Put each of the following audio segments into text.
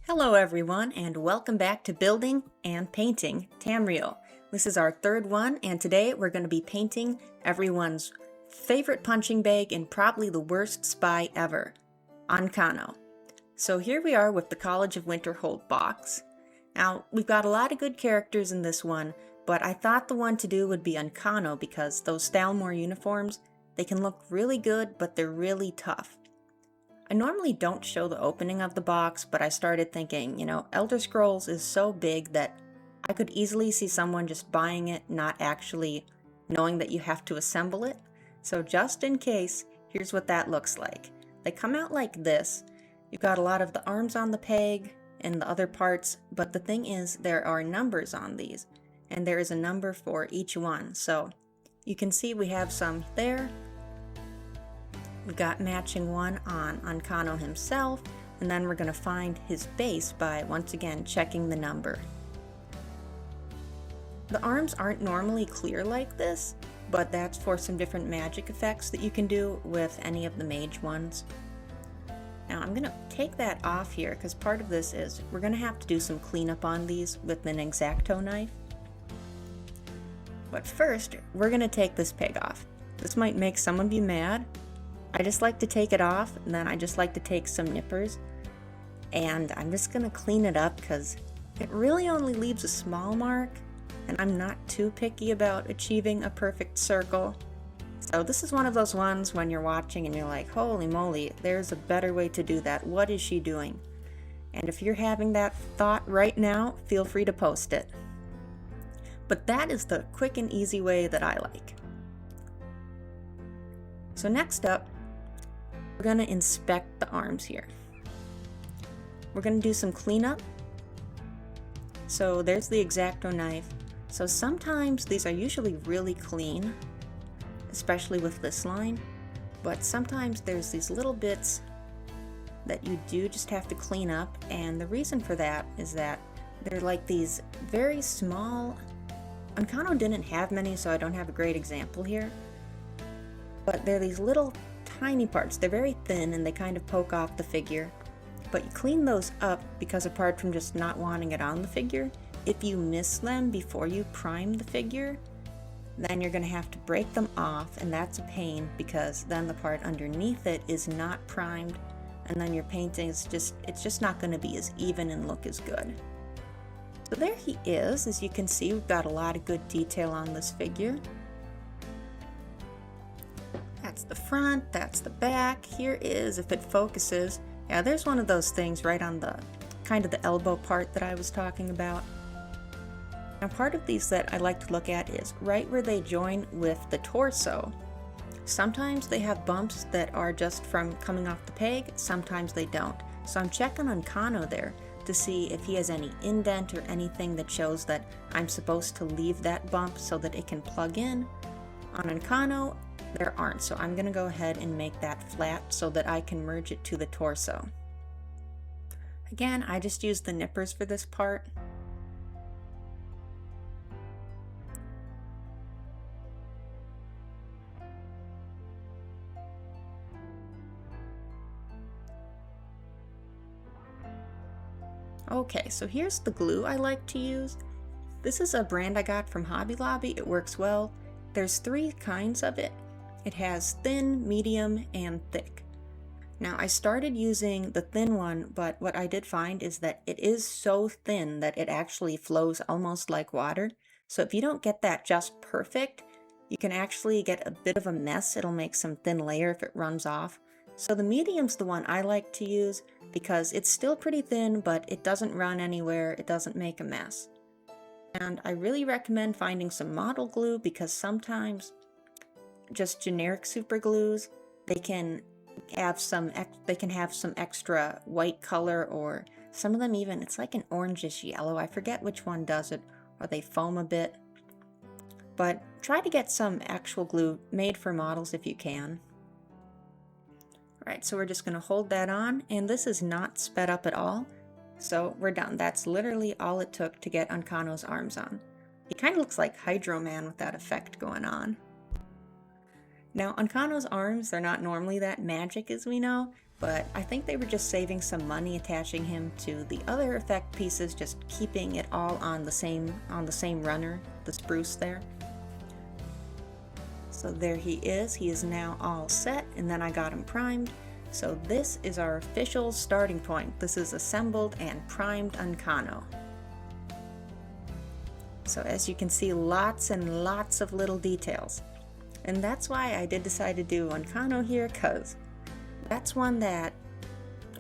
Hello everyone, and welcome back to Building and Painting Tamriel. This is our third one, and today we're going to be painting everyone's favorite punching bag and probably the worst spy ever, Ancano. So here we are with the College of Winterhold box. Now, we've got a lot of good characters in this one, but I thought the one to do would be Ancano because those Stalmore uniforms, they can look really good, but they're really tough. I normally don't show the opening of the box, but I started thinking, Elder Scrolls is so big that I could easily see someone just buying it, not actually knowing that you have to assemble it. So just in case, here's what that looks like. They come out like this. You've got a lot of the arms on the peg and the other parts, but the thing is there are numbers on these, and there is a number for each one. So you can see we have some there. We've got matching one on Ancano himself, and then we're going to find his base by once again checking the number. The arms aren't normally clear like this, but that's for some different magic effects that you can do with any of the mage ones. Now I'm going to take that off here because part of this is we're going to have to do some cleanup on these with an X-Acto knife. But first, we're going to take this peg off. This might make some of you mad. I just like to take it off, and then I just like to take some nippers, and I'm just going to clean it up because it really only leaves a small mark, and I'm not too picky about achieving a perfect circle. So this is one of those ones when you're watching and you're like, holy moly, there's a better way to do that. What is she doing? And if you're having that thought right now, feel free to post it. But that is the quick and easy way that I like. So next up, we're going to inspect the arms here. We're going to do some cleanup. So there's the X-Acto knife. So sometimes these are usually really clean, especially with this line, but sometimes there's these little bits that you do just have to clean up, and the reason for that is that they're like these very small. Ancano didn't have many, so I don't have a great example here, but they're these little tiny parts. They're very thin and they kind of poke off the figure, but you clean those up because apart from just not wanting it on the figure, if you miss them before you prime the figure, then you're going to have to break them off, and that's a pain because then the part underneath it is not primed, and then your painting is just not going to be as even and look as good. So there he is. As you can see, we've got a lot of good detail on this figure. That's the front, that's the back. Here is, if it focuses, yeah, there's one of those things right on the kind of the elbow part that I was talking about. Now part of these that I like to look at is right where they join with the torso. Sometimes they have bumps that are just from coming off the peg, sometimes they don't. So I'm checking on Ancano there to see if he has any indent or anything that shows that I'm supposed to leave that bump so that it can plug in. On Ancano, there aren't, so I'm going to go ahead and make that flat so that I can merge it to the torso. Again, I just use the nippers for this part. Okay, so here's the glue I like to use. This is a brand I got from Hobby Lobby. It works well. There's 3 kinds of it. It has thin, medium, and thick. Now I started using the thin one, but what I did find is that it is so thin that it actually flows almost like water. So if you don't get that just perfect, you can actually get a bit of a mess. It'll make some thin layer if it runs off. So the medium's the one I like to use because it's still pretty thin, but it doesn't run anywhere. It doesn't make a mess. And I really recommend finding some model glue because sometimes just generic super glues, they can have some extra white color, or some of them even, it's like an orangish yellow. I forget which one does it, or they foam a bit. But try to get some actual glue made for models if you can. Alright, so we're just going to hold that on, and this is not sped up at all. So we're done. That's literally all it took to get Ancano's arms on. He kind of looks like Hydro Man with that effect going on. Now, Ancano's arms, they're not normally that magic as we know, but I think they were just saving some money attaching him to the other effect pieces, just keeping it all on the same runner, the spruce there. So there he is. He is now all set, and then I got him primed. So this is our official starting point. This is assembled and primed Ancano. So as you can see, lots and lots of little details. And that's why I did decide to do Ancano here, because that's one that...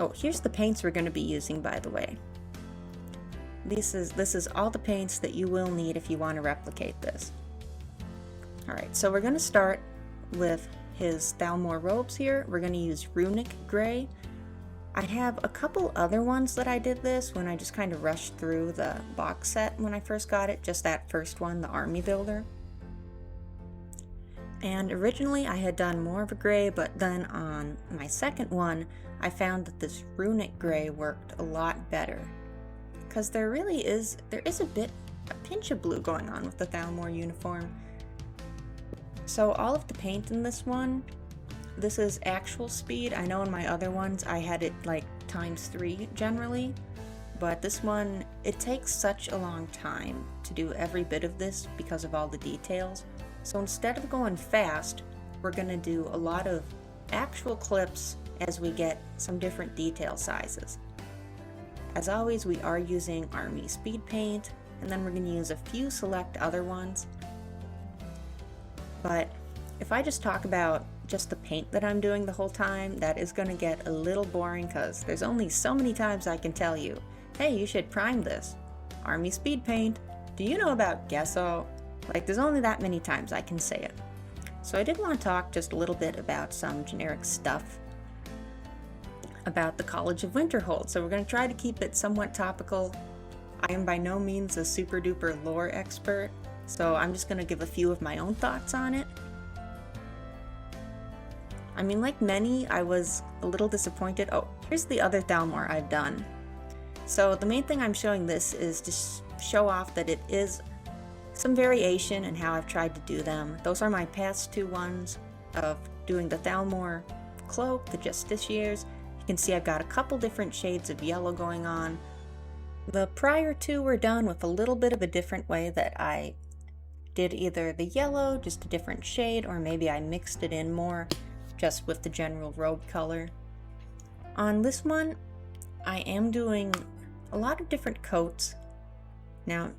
Oh, here's the paints we're going to be using, by the way. This is all the paints that you will need if you want to replicate this. Alright, so we're going to start with his Thalmor robes here. We're going to use Runic Gray. I have a couple other ones that I did this when I just kind of rushed through the box set when I first got it, just that first one, the Army Builder. And originally I had done more of a gray, but then on my second one I found that this Runic Gray worked a lot better. Because there is a pinch of blue going on with the Thalmor uniform. So all of the paint in this one, this is actual speed. I know in my other ones I had it like ×3 generally, but this one, it takes such a long time to do every bit of this because of all the details. So instead of going fast, we're going to do a lot of actual clips as we get some different detail sizes. As always, we are using Army Speed Paint, and then we're going to use a few select other ones. But if I just talk about just the paint that I'm doing the whole time, that is going to get a little boring because there's only so many times I can tell you, hey, you should prime this. Army Speed Paint. Do you know about Gesso? Like, there's only that many times I can say it. So I did want to talk just a little bit about some generic stuff about the College of Winterhold. So we're going to try to keep it somewhat topical. I am by no means a super duper lore expert, so I'm just going to give a few of my own thoughts on it. I mean, like many, I was a little disappointed. Oh, here's the other Thalmor I've done. So the main thing I'm showing this is to show off that it is some variation in how I've tried to do them. Those are my past two ones of doing the Thalmor cloak, the Justiciars. You can see I've got a couple different shades of yellow going on. The prior two were done with a little bit of a different way, that I did either the yellow, just a different shade, or maybe I mixed it in more just with the general robe color. On this one, I am doing a lot of different coats. Now,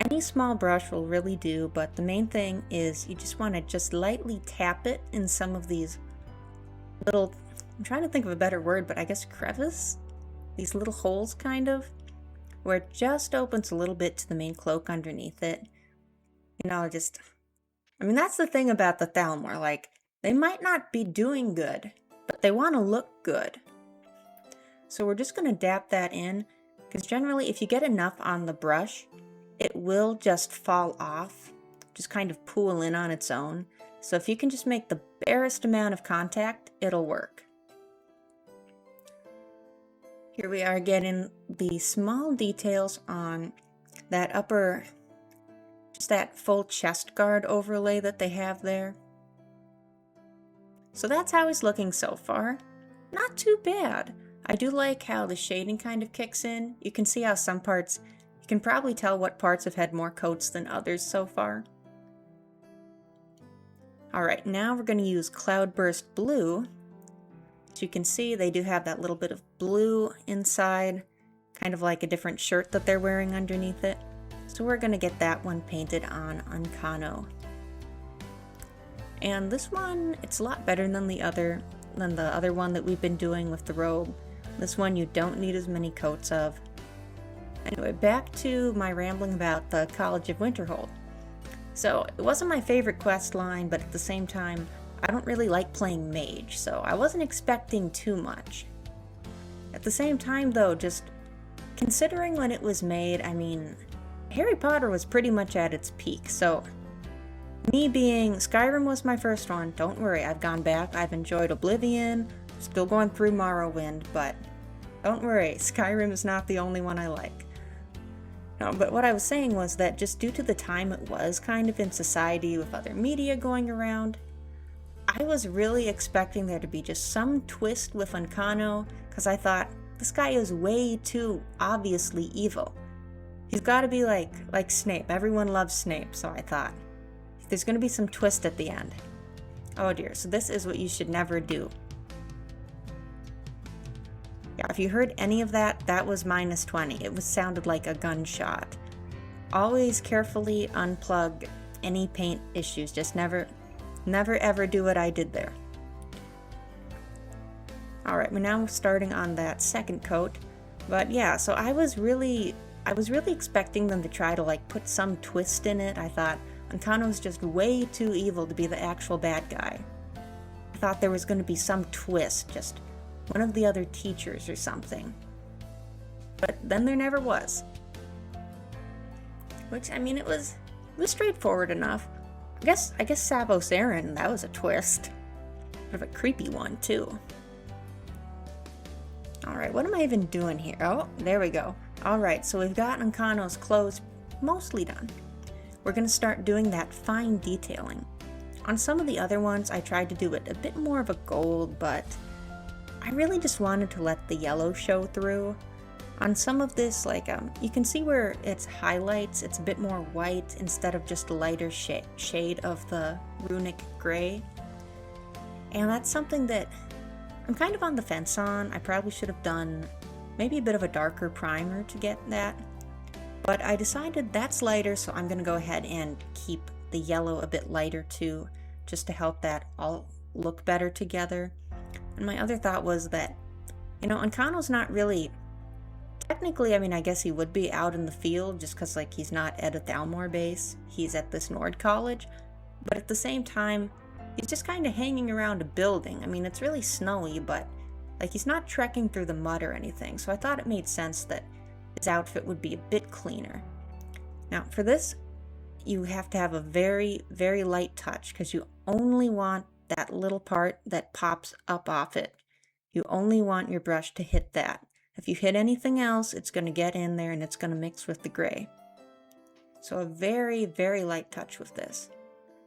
any small brush will really do, but the main thing is you just want to just lightly tap it in some of these little, I'm trying to think of a better word, but I guess crevice? These little holes kind of, where it just opens a little bit to the main cloak underneath it. You know, I mean, that's the thing about the Thalmor, like, they might not be doing good, but they want to look good. So we're just going to dab that in, because generally if you get enough on the brush, it will just fall off, just kind of pool in on its own. So if you can just make the barest amount of contact, it'll work. Here we are getting the small details on that upper, just that full chest guard overlay that they have there. So that's how he's looking so far. Not too bad. I do like how the shading kind of kicks in. You can see how some parts, you can probably tell what parts have had more coats than others so far. Alright, now we're going to use Cloudburst Blue. As you can see, they do have that little bit of blue inside, kind of like a different shirt that they're wearing underneath it. So we're going to get that one painted on Ancano. And this one, it's a lot better than the other one that we've been doing with the robe. This one you don't need as many coats of. Anyway, back to my rambling about the College of Winterhold. So, it wasn't my favorite quest line, but at the same time, I don't really like playing mage, so I wasn't expecting too much. At the same time though, just considering when it was made, I mean, Harry Potter was pretty much at its peak, so me being, Skyrim was my first one, don't worry, I've gone back, I've enjoyed Oblivion, still going through Morrowind, but don't worry, Skyrim is not the only one I like. No, but what I was saying was that just due to the time it was kind of in society with other media going around, I was really expecting there to be just some twist with Ancano, because I thought, this guy is way too obviously evil. He's got to be like Snape. Everyone loves Snape, so I thought, there's going to be some twist at the end. Oh dear, so this is what you should never do. Yeah, if you heard any of that, that was minus 20. It sounded like a gunshot. Always carefully unplug any paint issues. Just never ever do what I did there. Alright, we're now starting on that second coat. But yeah, so I was really expecting them to try to like put some twist in it. I thought Ancano's just way too evil to be the actual bad guy. I thought there was going to be some twist, just one of the other teachers or something. But then there never was. Which, I mean, it was straightforward enough. I guess Savos Aaron, that was a twist. Bit of a creepy one, too. Alright, what am I even doing here? Oh, there we go. Alright, so we've got Ancano's clothes mostly done. We're going to start doing that fine detailing. On some of the other ones, I tried to do it a bit more of a gold, but I really just wanted to let the yellow show through. On some of this, like, you can see where it's highlights, it's a bit more white instead of just a lighter shade of the runic gray. And that's something that I'm kind of on the fence on. I probably should have done maybe a bit of a darker primer to get that. But I decided that's lighter, so I'm going to go ahead and keep the yellow a bit lighter too, just to help that all look better together. And my other thought was that, you know, Ancano's not really, technically, I mean, I guess he would be out in the field just because, like, he's not at a Thalmor base. He's at this Nord College. But at the same time, he's just kind of hanging around a building. I mean, it's really snowy, but, like, he's not trekking through the mud or anything. So I thought it made sense that his outfit would be a bit cleaner. Now, for this, you have to have a very, very light touch because you only want that little part that pops up off it. You only want your brush to hit that. If you hit anything else, it's going to get in there and it's going to mix with the gray. So a very, very light touch with this.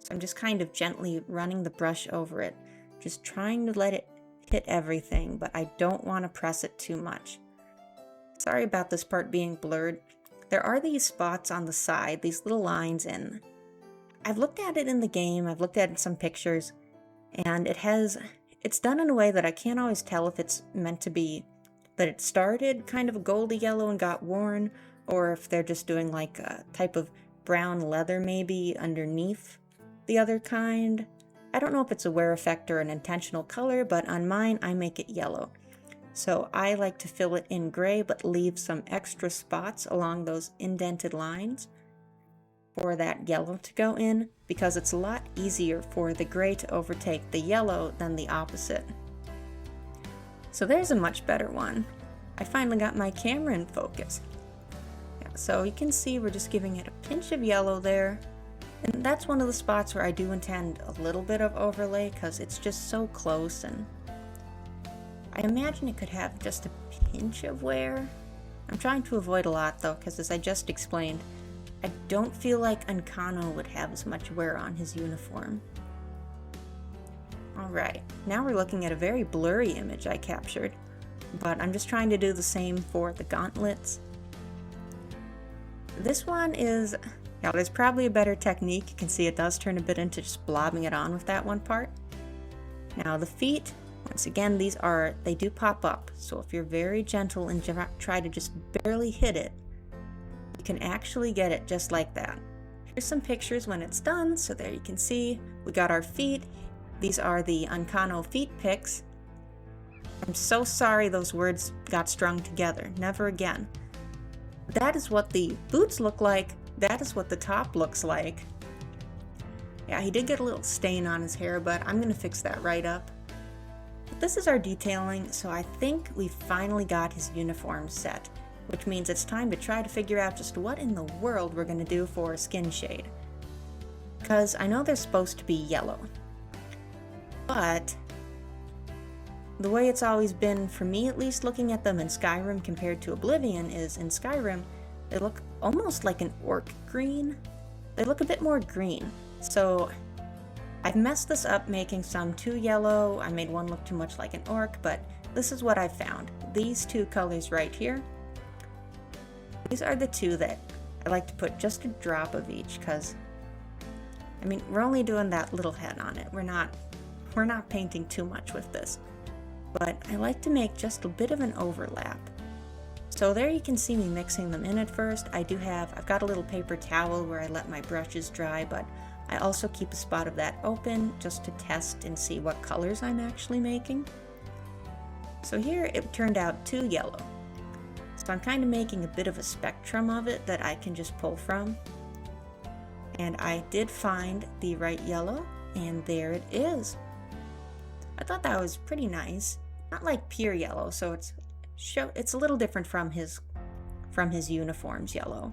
So I'm just kind of gently running the brush over it, just trying to let it hit everything, but I don't want to press it too much. Sorry about this part being blurred. There are these spots on the side, these little lines, and I've looked at it in the game, I've looked at it in some pictures, and it's done in a way that I can't always tell if it's meant to be that it started kind of a goldy yellow and got worn, or if they're just doing like a type of brown leather maybe underneath the other kind. I don't know if it's a wear effect or an intentional color, but on mine I make it yellow. So I like to fill it in gray but leave some extra spots along those indented lines for that yellow to go in, because it's a lot easier for the gray to overtake the yellow than the opposite. So there's a much better one. I finally got my camera in focus. Yeah, so you can see we're just giving it a pinch of yellow there. And that's one of the spots where I do intend a little bit of overlay because it's just so close, and I imagine it could have just a pinch of wear. I'm trying to avoid a lot though, because as I just explained, I don't feel like Ancano would have as much wear on his uniform. Alright, now we're looking at a very blurry image I captured, but I'm just trying to do the same for the gauntlets. This one is, yeah, there's probably a better technique. You can see it does turn a bit into just blobbing it on with that one part. Now the feet, once again, they do pop up, so if you're very gentle and try to just barely hit it, you can actually get it just like that. Here's some pictures when it's done, so there you can see we got our feet. These are the Ancano feet pics. I'm so sorry those words got strung together. Never again. That is what the boots look like. That is what the top looks like. Yeah, he did get a little stain on his hair, but I'm going to fix that right up. But this is our detailing, so I think we finally got his uniform set, which means it's time to try to figure out just what in the world we're going to do for a skin shade. Because I know they're supposed to be yellow. But the way it's always been, for me at least, looking at them in Skyrim compared to Oblivion, is in Skyrim they look almost like an orc green. They look a bit more green. So I've messed this up making some too yellow. I made one look too much like an orc, but this is what I found. These two colors right here. These are the two that I like to put just a drop of each because, I mean, we're only doing that little head on it. We're not painting too much with this. But I like to make just a bit of an overlap. So there you can see me mixing them in at first. I've got a little paper towel where I let my brushes dry, but I also keep a spot of that open just to test and see what colors I'm actually making. So here it turned out too yellow. So I'm kind of making a bit of a spectrum of it that I can just pull from. And I did find the right yellow, and there it is. I thought that was pretty nice. Not like pure yellow, so it's a little different from his uniform's yellow.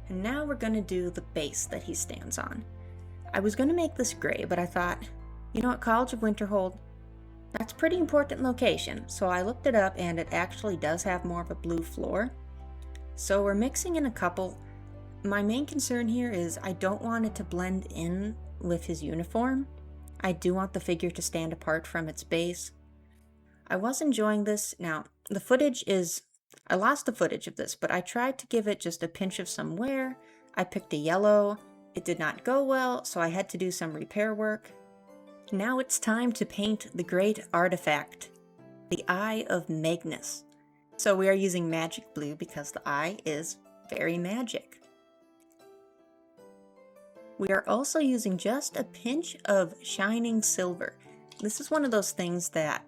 And now we're going to do the base that he stands on. I was going to make this gray, but I thought, you know what, College of Winterhold, that's a pretty important location. So I looked it up, and it actually does have more of a blue floor. So we're mixing in a couple. My main concern here is I don't want it to blend in with his uniform. I do want the figure to stand apart from its base. I was enjoying this. Now, the footage is, I lost the footage of this, but I tried to give it just a pinch of some wear. I picked a yellow. It did not go well, so I had to do some repair work. Now it's time to paint the great artifact, the Eye of Magnus. So we are using magic blue because the eye is very magic. We are also using just a pinch of shining silver. This is one of those things that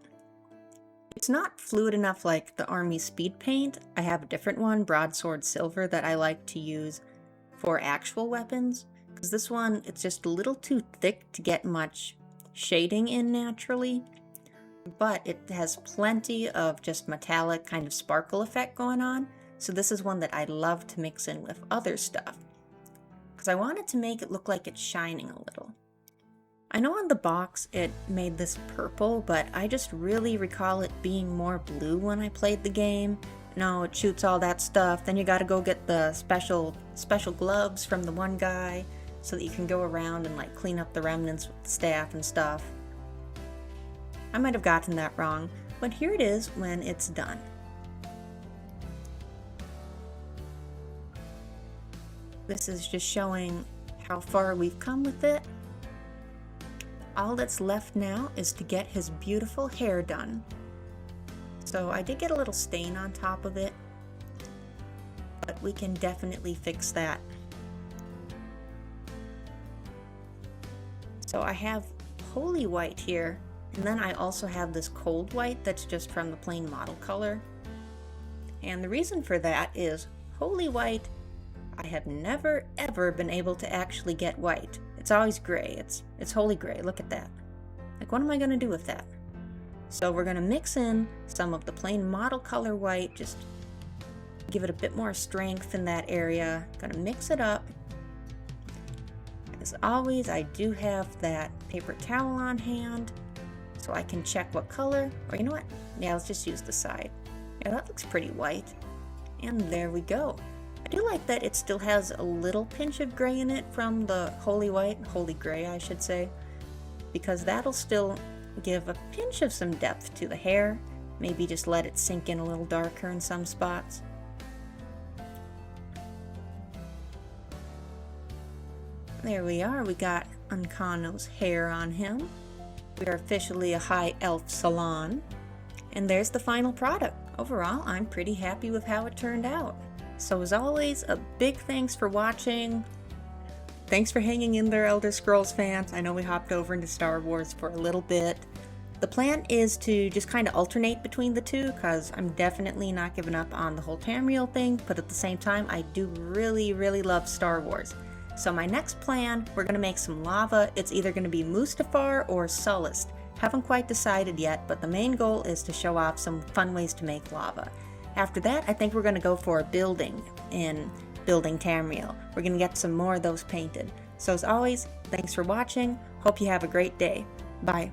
it's not fluid enough like the Army Speed Paint. I have a different one, Broadsword Silver, that I like to use for actual weapons. Because this one, it's just a little too thick to get much shading in naturally. But it has plenty of just metallic kind of sparkle effect going on. So this is one that I love to mix in with other stuff. Because I wanted to make it look like it's shining a little. I know on the box it made this purple, but I just really recall it being more blue when I played the game. No, it shoots all that stuff. Then you gotta go get the special gloves from the one guy so that you can go around and like clean up the remnants with the staff and stuff. I might have gotten that wrong, but here it is when it's done. This is just showing how far we've come with it. All that's left now is to get his beautiful hair done. So I did get a little stain on top of it, but we can definitely fix that. So I have Holy White here, and then I also have this Cold White that's just from the plain model color. And the reason for that is Holy White, I have never ever been able to actually get white. It's always gray. It's holy gray. Look at that. Like, what am I going to do with that? So we're going to mix in some of the plain model color white, just give it a bit more strength in that area. Going to mix it up. As always, I do have that paper towel on hand, so I can check what color. Or you know what? Yeah, let's just use the side. Yeah, that looks pretty white. And there we go. I do like that it still has a little pinch of gray in it from the holy white, holy gray I should say, because that'll still give a pinch of some depth to the hair, maybe just let it sink in a little darker in some spots. There we are, we got Ancano's hair on him. We are officially a high elf salon, and there's the final product. Overall, I'm pretty happy with how it turned out. So as always, a big thanks for watching. Thanks for hanging in there, Elder Scrolls fans. I know we hopped over into Star Wars for a little bit. The plan is to just kind of alternate between the two, because I'm definitely not giving up on the whole Tamriel thing, but at the same time, I do really love Star Wars. So my next plan, we're going to make some lava. It's either going to be Mustafar or Sullust. Haven't quite decided yet, but the main goal is to show off some fun ways to make lava. After that, I think we're going to go for a building in Building Tamriel. We're going to get some more of those painted. So as always, thanks for watching. Hope you have a great day. Bye.